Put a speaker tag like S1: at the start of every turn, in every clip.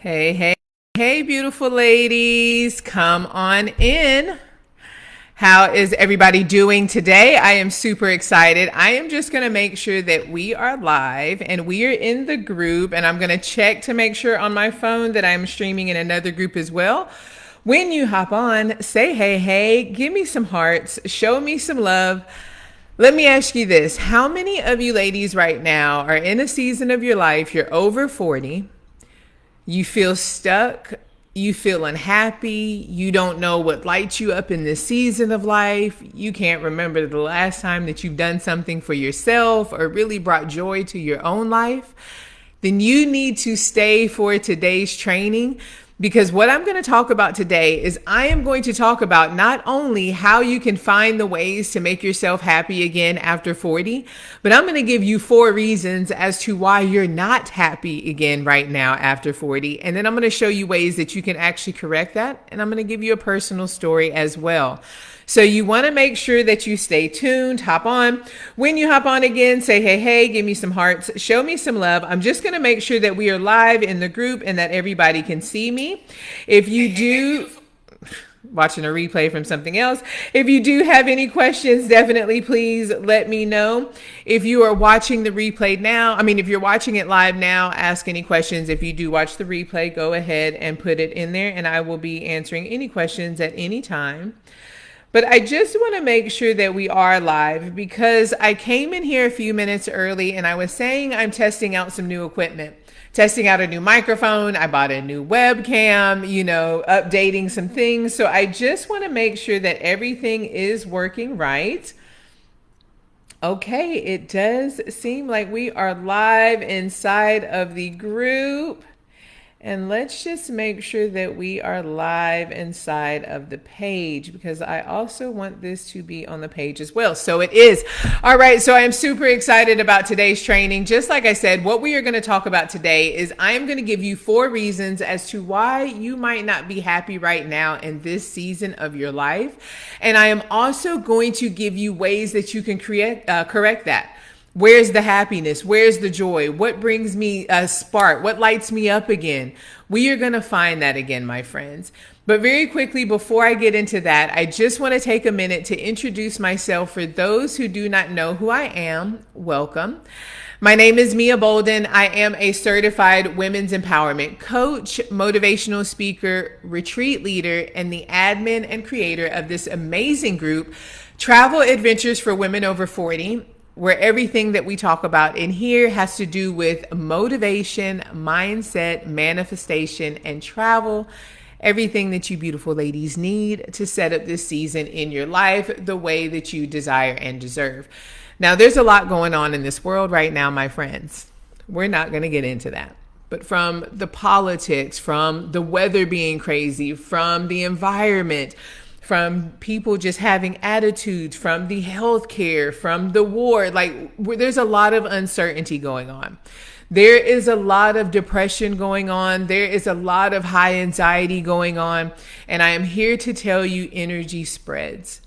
S1: Hey, hey, hey, beautiful ladies, come on in. How is everybody doing today? I am super excited. I am just going to make sure that we are live and we are in the group, and I'm going to check to make sure on my phone that I'm streaming in another group as well. When you hop on, say hey, hey, give me some hearts, show me some love. Let me ask you this. How many of you ladies right now are in a season of your life, you're over 40, you feel stuck, you feel unhappy, you don't know what lights you up in this season of life, you can't remember the last time that you've done something for yourself or really brought joy to your own life, then you need to stay for today's training. Because what I'm going to talk about today is I am going to talk about not only how you can find the ways to make yourself happy again after 40, but I'm going to give you 4 reasons as to why you're not happy again right now after 40. And then I'm going to show you ways that you can actually correct that. And I'm going to give you a personal story as well. So you want to make sure that you stay tuned, hop on. When you hop on again, say, hey, hey, give me some hearts, show me some love. I'm just going to make sure that we are live in the group and that everybody can see me. If you do, watching a replay from something else, if you do have any questions, definitely please let me know. If you are watching the replay now, if you're watching it live now, ask any questions. If you do watch the replay, go ahead and put it in there and I will be answering any questions at any time. But I just want to make sure that we are live because I came in here a few minutes early and I was saying I'm testing out some new equipment, testing out a new microphone. I bought a new webcam, updating some things. So I just want to make sure that everything is working right. Okay, it does seem like we are live inside of the group. And let's just make sure that we are live inside of the page because I also want this to be on the page as well. So it is. All right. So I am super excited about today's training. Just like I said, what we are going to talk about today is I am going to give you 4 reasons as to why you might not be happy right now in this season of your life. And I am also going to give you ways that you can correct that. Where's the happiness? Where's the joy? What brings me a spark? What lights me up again? We are going to find that again, my friends. But very quickly, before I get into that, I just want to take a minute to introduce myself for those who do not know who I am. Welcome. My name is Mia Bolden. I am a certified women's empowerment coach, motivational speaker, retreat leader, and the admin and creator of this amazing group, Travel Adventures for Women Over 40. Where everything that we talk about in here has to do with motivation, mindset, manifestation, and travel. Everything that you beautiful ladies need to set up this season in your life the way that you desire and deserve. Now, there's a lot going on in this world right now, my friends. We're not going to get into that. But from the politics, from the weather being crazy, from the environment, from people just having attitudes, from the healthcare, from the war, there's a lot of uncertainty going on. There is a lot of depression going on. There is a lot of high anxiety going on. And I am here to tell you energy spreads.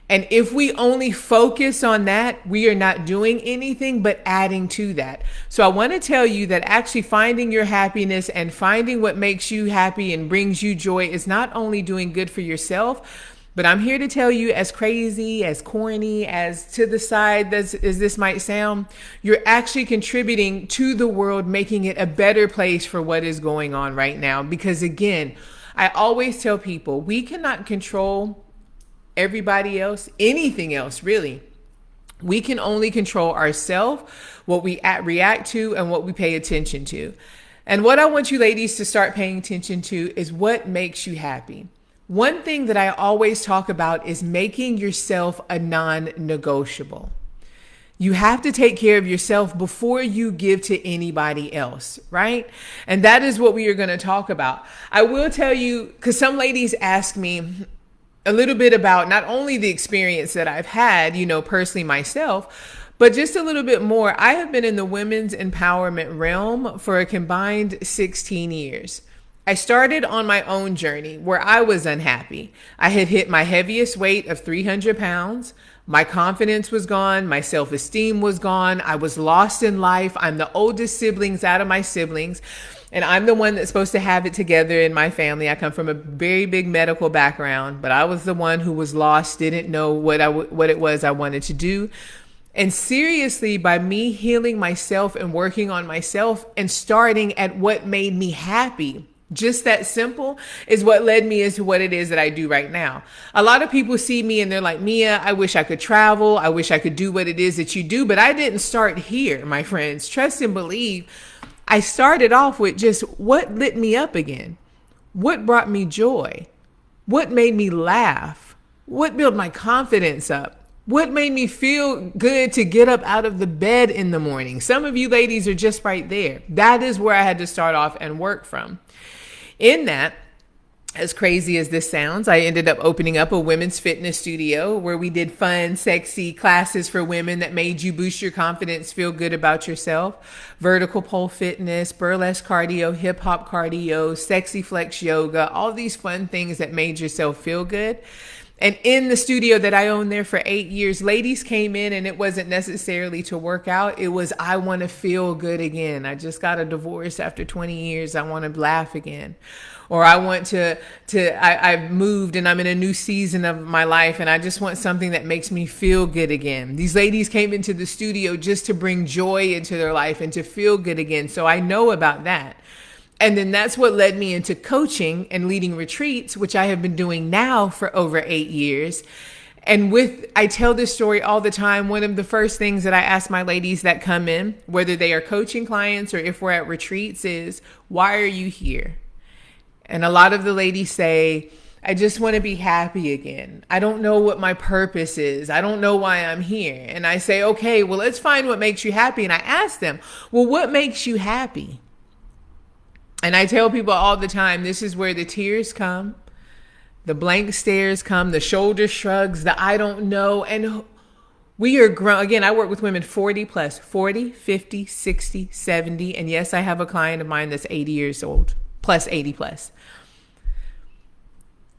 S1: And if we only focus on that, we are not doing anything but adding to that. So I want to tell you that actually finding your happiness and finding what makes you happy and brings you joy is not only doing good for yourself, but I'm here to tell you, as crazy, as corny, as to the side as this might sound, you're actually contributing to the world, making it a better place for what is going on right now. Because again, I always tell people we cannot control everybody else, anything else, really. We can only control ourselves, what we react to, and what we pay attention to. And what I want you ladies to start paying attention to is what makes you happy. One thing that I always talk about is making yourself a non-negotiable. You have to take care of yourself before you give to anybody else, right? And that is what we are going to talk about. I will tell you, because some ladies ask me a little bit about not only the experience that I've had, personally myself, but just a little bit more. I have been in the women's empowerment realm for a combined 16 years. I started on my own journey where I was unhappy. I had hit my heaviest weight of 300 pounds. My confidence was gone. My self-esteem was gone. I was lost in life. I'm the oldest siblings out of my siblings. And I'm the one that's supposed to have it together in my family. I come from a very big medical background, but I was the one who was lost, didn't know what it was I wanted to do. And seriously, by me healing myself and working on myself and starting at what made me happy, just that simple, is what led me into what it is that I do right now. A lot of people see me and they're like, Mia, I wish I could travel. I wish I could do what it is that you do. But I didn't start here, my friends. Trust and believe. I started off with just what lit me up again. What brought me joy? What made me laugh? What built my confidence up? What made me feel good to get up out of the bed in the morning? Some of you ladies are just right there. That is where I had to start off and work from. In that, as crazy as this sounds, I ended up opening up a women's fitness studio where we did fun, sexy classes for women that made you boost your confidence, feel good about yourself. Vertical pole fitness, burlesque cardio, hip hop cardio, sexy flex yoga, all these fun things that made yourself feel good. And in the studio that I owned there for 8 years, ladies came in and it wasn't necessarily to work out. It was, I want to feel good again. I just got a divorce after 20 years. I want to laugh again. Or I want I've moved and I'm in a new season of my life and I just want something that makes me feel good again. These ladies came into the studio just to bring joy into their life and to feel good again. So I know about that. And then that's what led me into coaching and leading retreats, which I have been doing now for over 8 years. And I tell this story all the time. One of the first things that I ask my ladies that come in, whether they are coaching clients or if we're at retreats, is, why are you here? And a lot of the ladies say, I just want to be happy again. I don't know what my purpose is. I don't know why I'm here. And I say, okay, well, let's find what makes you happy. And I ask them, well, what makes you happy? And I tell people all the time, this is where the tears come, the blank stares come, the shoulder shrugs, the I don't know. And we are grown. Again, I work with women 40 plus, 40, 50, 60, 70. And yes, I have a client of mine that's 80 years old, plus 80 plus.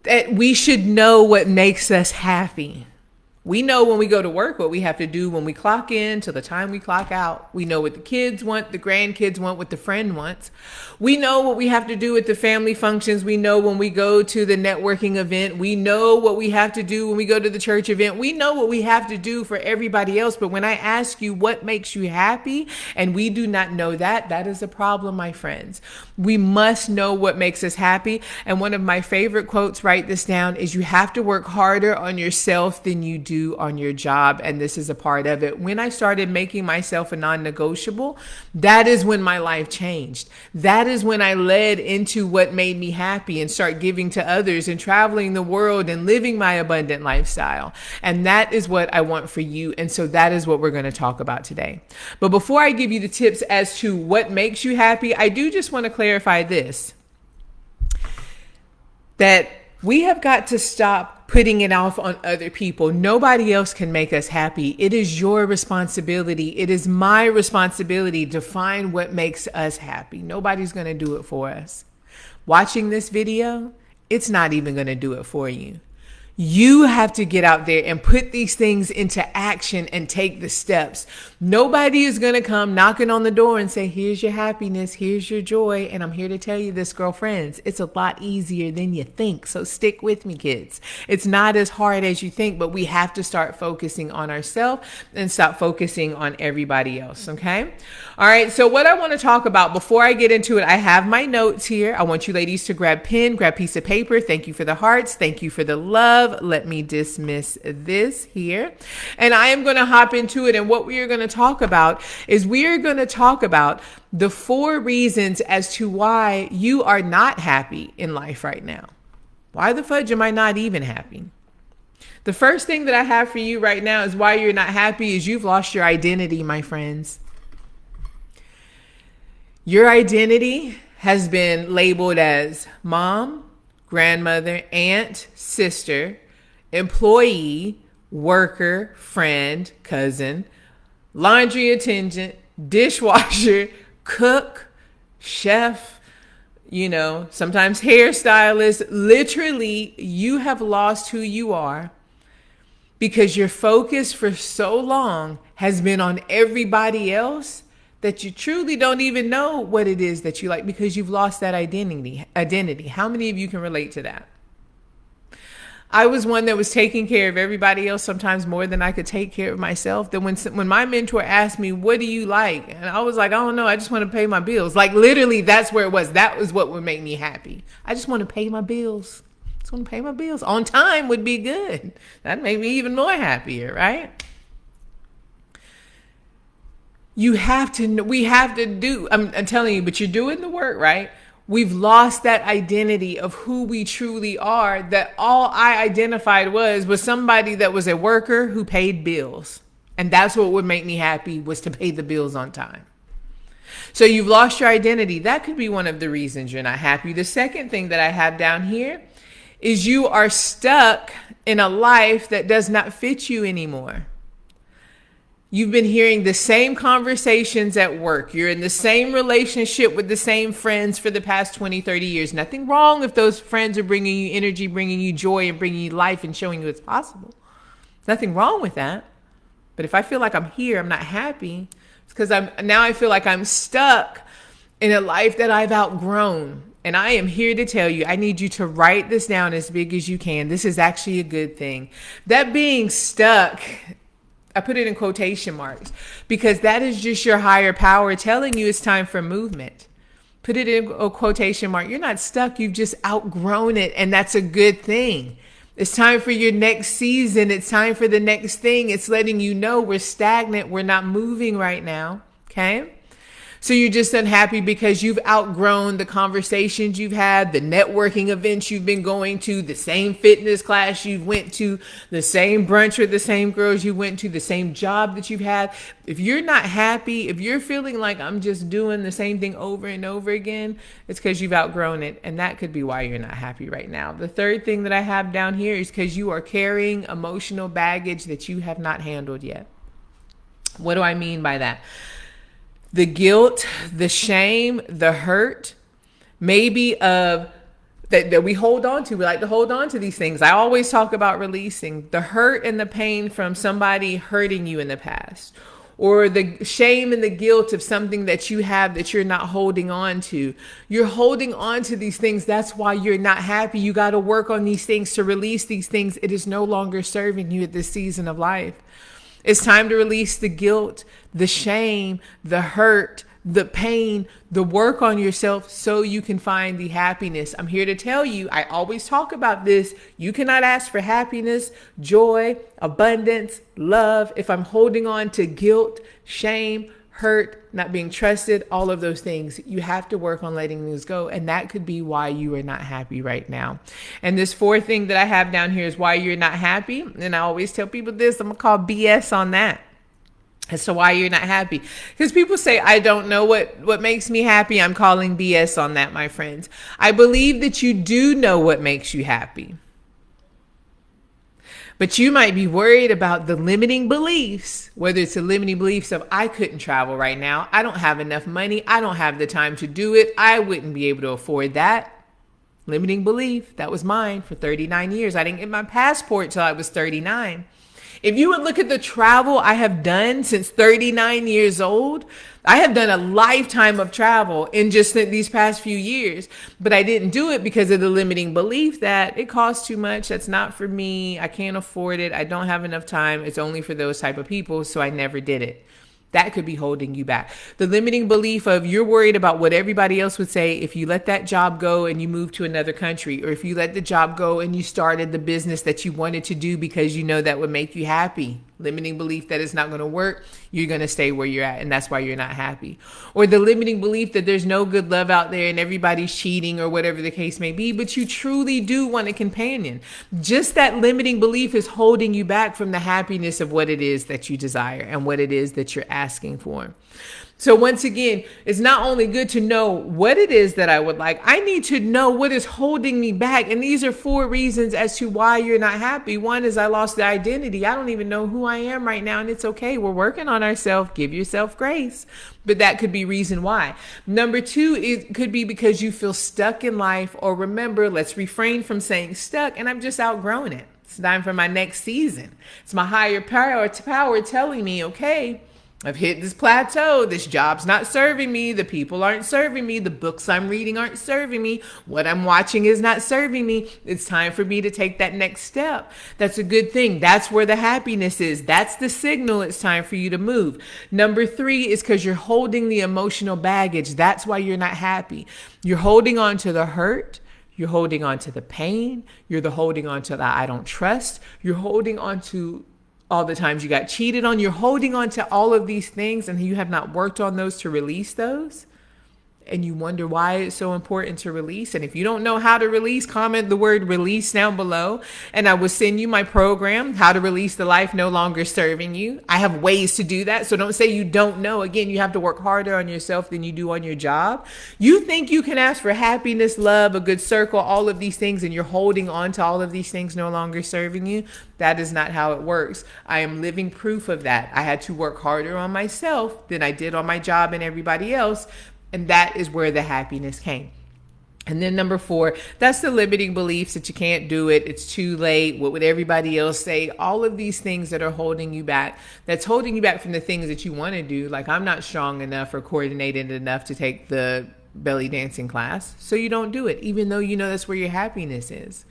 S1: That we should know what makes us happy. We know when we go to work what we have to do when we clock in till the time we clock out. We know what the kids want, the grandkids want, what the friend wants. We know what we have to do at the family functions. We know when we go to the networking event. We know what we have to do when we go to the church event. We know what we have to do for everybody else. But when I ask you what makes you happy and we do not know that, that is a problem, my friends. We must know what makes us happy. And one of my favorite quotes, write this down, is you have to work harder on yourself than you do on your job. And this is a part of it. When I started making myself a non-negotiable, that is when my life changed. That is when I led into what made me happy and start giving to others and traveling the world and living my abundant lifestyle. And that is what I want for you. And so that is what we're going to talk about today. But before I give you the tips as to what makes you happy, I do just want to clarify this, that we have got to stop putting it off on other people. Nobody else can make us happy. It is your responsibility. It is my responsibility to find what makes us happy. Nobody's going to do it for us. Watching this video, it's not even going to do it for you. You have to get out there and put these things into action and take the steps. Nobody is going to come knocking on the door and say, here's your happiness, here's your joy. And I'm here to tell you this, girlfriends, it's a lot easier than you think. So stick with me, kids. It's not as hard as you think, but we have to start focusing on ourselves and stop focusing on everybody else. Okay. All right. So what I want to talk about before I get into it, I have my notes here. I want you ladies to grab pen, grab piece of paper. Thank you for the hearts. Thank you for the love. Let me dismiss this here. And I am going to hop into it. And what we are going to talk about is we are going to talk about the 4 reasons as to why you are not happy in life right now. Why the fudge am I not even happy? The first thing that I have for you right now is why you're not happy is you've lost your identity, my friends. Your identity has been labeled as mom, grandmother, aunt, sister, employee, worker, friend, cousin, laundry attendant, dishwasher, cook, chef, sometimes hairstylist. Literally, you have lost who you are because your focus for so long has been on everybody else that you truly don't even know what it is that you like because you've lost that identity. How many of you can relate to that? I was one that was taking care of everybody else, sometimes more than I could take care of myself. Then when my mentor asked me, what do you like? And I was like, I don't know. I just want to pay my bills. Like literally, that's where it was. That was what would make me happy. I just want to pay my bills. Just want to pay my bills. On time would be good. That'd make me even more happier, right? We have to do, I'm telling you, but you're doing the work, right? We've lost that identity of who we truly are, that all I identified was somebody that was a worker who paid bills. And that's what would make me happy, was to pay the bills on time. So you've lost your identity. That could be one of the reasons you're not happy. The second thing that I have down here is you are stuck in a life that does not fit you anymore. You've been hearing the same conversations at work. You're in the same relationship with the same friends for the past 20, 30 years. Nothing wrong if those friends are bringing you energy, bringing you joy, and bringing you life and showing you it's possible. Nothing wrong with that. But if I feel like I'm here, I'm not happy, it's because I feel like I'm stuck in a life that I've outgrown. And I am here to tell you, I need you to write this down as big as you can. This is actually a good thing. That being stuck, I put it in quotation marks because that is just your higher power telling you it's time for movement. Put it in a quotation mark. You're not stuck. You've just outgrown it. And that's a good thing. It's time for your next season. It's time for the next thing. It's letting you know we're stagnant. We're not moving right now. Okay. So you're just unhappy because you've outgrown the conversations you've had, the networking events you've been going to, the same fitness class you've went to, the same brunch with the same girls you went to, the same job that you've had. If you're not happy, if you're feeling like I'm just doing the same thing over and over again, it's because you've outgrown it. And that could be why you're not happy right now. The third thing that I have down here is because you are carrying emotional baggage that you have not handled yet. What do I mean by that? The guilt, the shame, the hurt, maybe of that we hold on to. We like to hold on to these things. I always talk about releasing the hurt and the pain from somebody hurting you in the past, or the shame and the guilt of something that you have that you're not holding on to. You're holding on to these things. That's why you're not happy. You got to work on these things to release these things. It is no longer serving you at this season of life. It's time to release the guilt, the shame, the hurt, the pain, the work on yourself so you can find the happiness. I'm here to tell you, I always talk about this. You cannot ask for happiness, joy, abundance, love if I'm holding on to guilt, shame, hurt, not being trusted, all of those things. You have to work on letting those go. And that could be why you are not happy right now. And this fourth thing that I have down here is why you're not happy. And I always tell people this, I'm going to call BS on that as to why you're not happy. Because people say, I don't know what makes me happy. I'm calling BS on that, my friends. I believe that you do know what makes you happy. But you might be worried about the limiting beliefs, whether it's the limiting beliefs of I couldn't travel right now. I don't have enough money. I don't have the time to do it. I wouldn't be able to afford that. Limiting belief. That was mine for 39 years. I didn't get my passport till I was 39. If you would look at the travel I have done since 39 years old, I have done a lifetime of travel in just these past few years, but I didn't do it because of the limiting belief that it costs too much. That's not for me. I can't afford it. I don't have enough time. It's only for those type of people. So I never did it. That could be holding you back. The limiting belief of you're worried about what everybody else would say if you let that job go and you move to another country, or if you let the job go and you started the business that you wanted to do because you know that would make you happy. Limiting belief that it's not going to work. You're going to stay where you're at, and that's why you're not happy. Or the limiting belief that there's no good love out there and everybody's cheating or whatever the case may be, but you truly do want a companion. Just that limiting belief is holding you back from the happiness of what it is that you desire and what it is that you're asking for. So once again, it's not only good to know what it is that I would like, I need to know what is holding me back. And these are 4 reasons as to why you're not happy. One is I lost the identity. I don't even know who I am right now. And it's okay. We're working on ourselves. Give yourself grace. But that could be reason why. Number 2, it could be because you feel stuck in life. Or remember, let's refrain from saying stuck and I've just outgrown it. It's time for my next season. It's my higher power telling me, okay, I've hit this plateau. This job's not serving me. The people aren't serving me. The books I'm reading aren't serving me. What I'm watching is not serving me. It's time for me to take that next step. That's a good thing. That's where the happiness is. That's the signal. It's time for you to move. Number 3 is because you're holding the emotional baggage. That's why you're not happy. You're holding on to the hurt. You're holding on to the pain. You're holding on to the I don't trust. You're holding on to all the times you got cheated on. You're holding on to all of these things and you have not worked on those to release those. And you wonder why it's so important to release. And if you don't know how to release, comment the word release down below. And I will send you my program, How to Release the Life No Longer Serving You. I have ways to do that. So don't say you don't know. Again, you have to work harder on yourself than you do on your job. You think you can ask for happiness, love, a good circle, all of these things, and you're holding on to all of these things no longer serving you. That is not how it works. I am living proof of that. I had to work harder on myself than I did on my job and everybody else. And that is where the happiness came. And then number 4, that's the limiting beliefs that you can't do it. It's too late. What would everybody else say? All of these things that are holding you back, that's holding you back from the things that you want to do. Like, I'm not strong enough or coordinated enough to take the belly dancing class. So you don't do it, even though you know that's where your happiness is.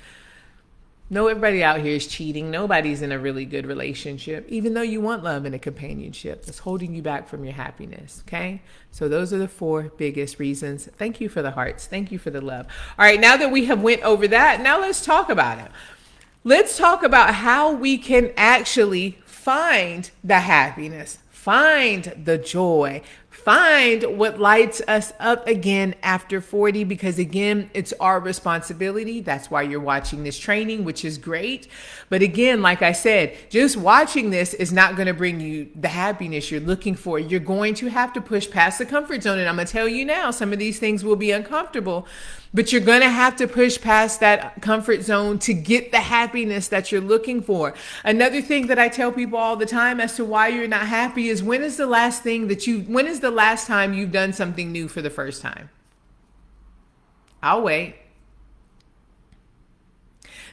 S1: No, everybody out here is cheating. Nobody's in a really good relationship, even though you want love and a companionship. That's holding you back from your happiness, okay? So those are the 4 biggest reasons. Thank you for the hearts. Thank you for the love. All right, now that we have went over that, now let's talk about it. Let's talk about how we can actually find the happiness, find the joy, find what lights us up again after 40, because again, it's our responsibility. That's why you're watching this training, which is great. But again, like I said, just watching this is not going to bring you the happiness you're looking for. You're going to have to push past the comfort zone. And I'm going to tell you now, some of these things will be uncomfortable, but you're going to have to push past that comfort zone to get the happiness that you're looking for. Another thing that I tell people all the time as to why you're not happy is when is the last time you've done something new for the first time? I'll wait.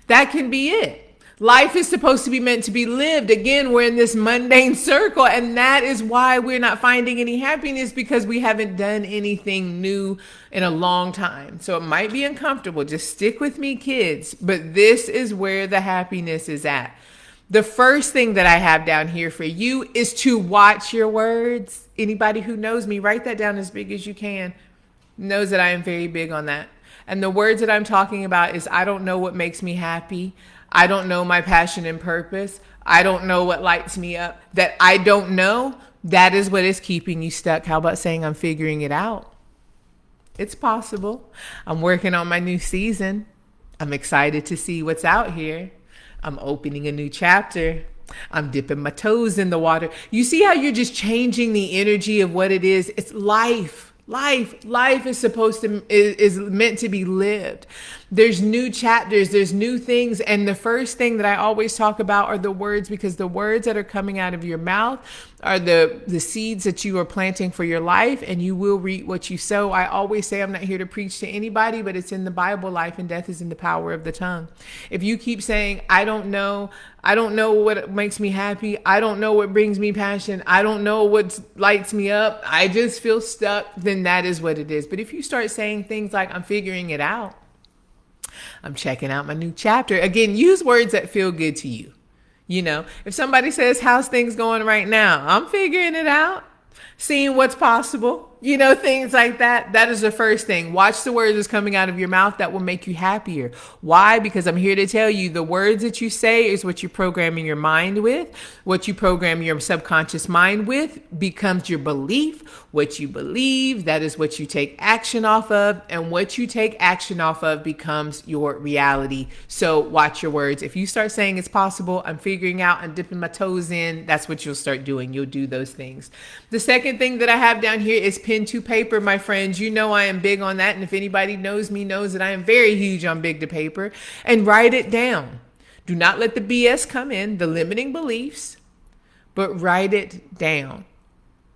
S1: That can be it. Life is supposed to be meant to be lived. Again, we're in this mundane circle, and that is why we're not finding any happiness, because we haven't done anything new in a long time. So it might be uncomfortable. Just stick with me, kids. But this is where the happiness is at. The first thing that I have down here for you is to watch your words. Anybody who knows me, write that down as big as you can, knows that I am very big on that. And the words that I'm talking about is, I don't know what makes me happy. I don't know my passion and purpose. I don't know what lights me up. That I don't know, that is what is keeping you stuck. How about saying I'm figuring it out? It's possible. I'm working on my new season. I'm excited to see what's out here. I'm opening a new chapter. I'm dipping my toes in the water. You see how you're just changing the energy of what it is? It's life. Life is is meant to be lived. There's new chapters, there's new things. And the first thing that I always talk about are the words, because the words that are coming out of your mouth are the seeds that you are planting for your life, and you will reap what you sow. I always say, I'm not here to preach to anybody, but it's in the Bible, life and death is in the power of the tongue. If you keep saying, I don't know what makes me happy, I don't know what brings me passion, I don't know what lights me up, I just feel stuck, then that is what it is. But if you start saying things like, I'm figuring it out, I'm checking out my new chapter. Again, use words that feel good to you. You know, if somebody says, how's things going right now? I'm figuring it out, seeing what's possible, you know, things like that. That is the first thing. Watch the words that's coming out of your mouth. That will make you happier. Why? Because I'm here to tell you, the words that you say is what you're programming your mind with. What you program your subconscious mind with becomes your belief. What you believe, that is what you take action off of. And what you take action off of becomes your reality. So watch your words. If you start saying it's possible, I'm figuring out, I'm dipping my toes in, that's what you'll start doing. You'll do those things. The second thing that I have down here is pen to paper, my friends. You know I am big on that. And if anybody knows me knows that I am very huge on big to paper. And write it down. Do not let the BS come in, the limiting beliefs, but write it down.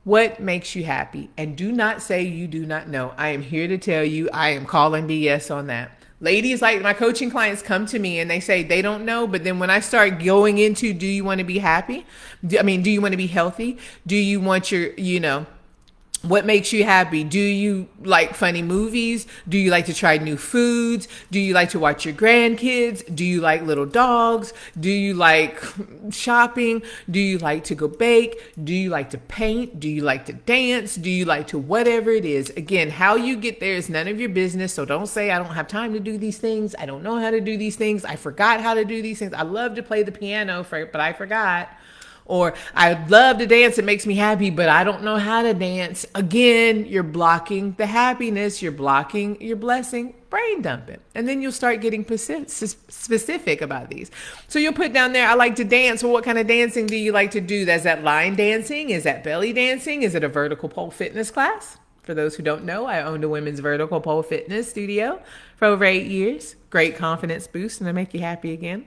S1: What makes you happy? And do not say you do not know. I am here to tell you I am calling BS on that. Ladies, like my coaching clients come to me and they say they don't know, but then when I start going into, do you want to be happy? Do you want to be healthy? Do you want what makes you happy? Do you like funny movies? Do you like to try new foods? Do you like to watch your grandkids? Do you like little dogs? Do you like shopping? Do you like to go bake? Do you like to paint? Do you like to dance? Do you like to whatever it is? Again, how you get there is none of your business. So don't say, I don't have time to do these things. I don't know how to do these things. I forgot how to do these things. I love to play the piano, but I forgot. Or I love to dance, it makes me happy, but I don't know how to dance. Again, you're blocking the happiness, you're blocking your blessing, brain dumping. And then you'll start getting specific about these. So you'll put down there, I like to dance. Well, what kind of dancing do you like to do? Is that line dancing? Is that belly dancing? Is it a vertical pole fitness class? For those who don't know, I owned a women's vertical pole fitness studio for over 8 years. Great confidence boost, and I make you happy again.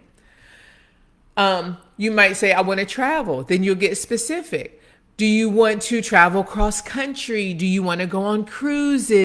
S1: You might say, I want to travel. Then you'll get specific. Do you want to travel cross country? Do you want to go on cruises?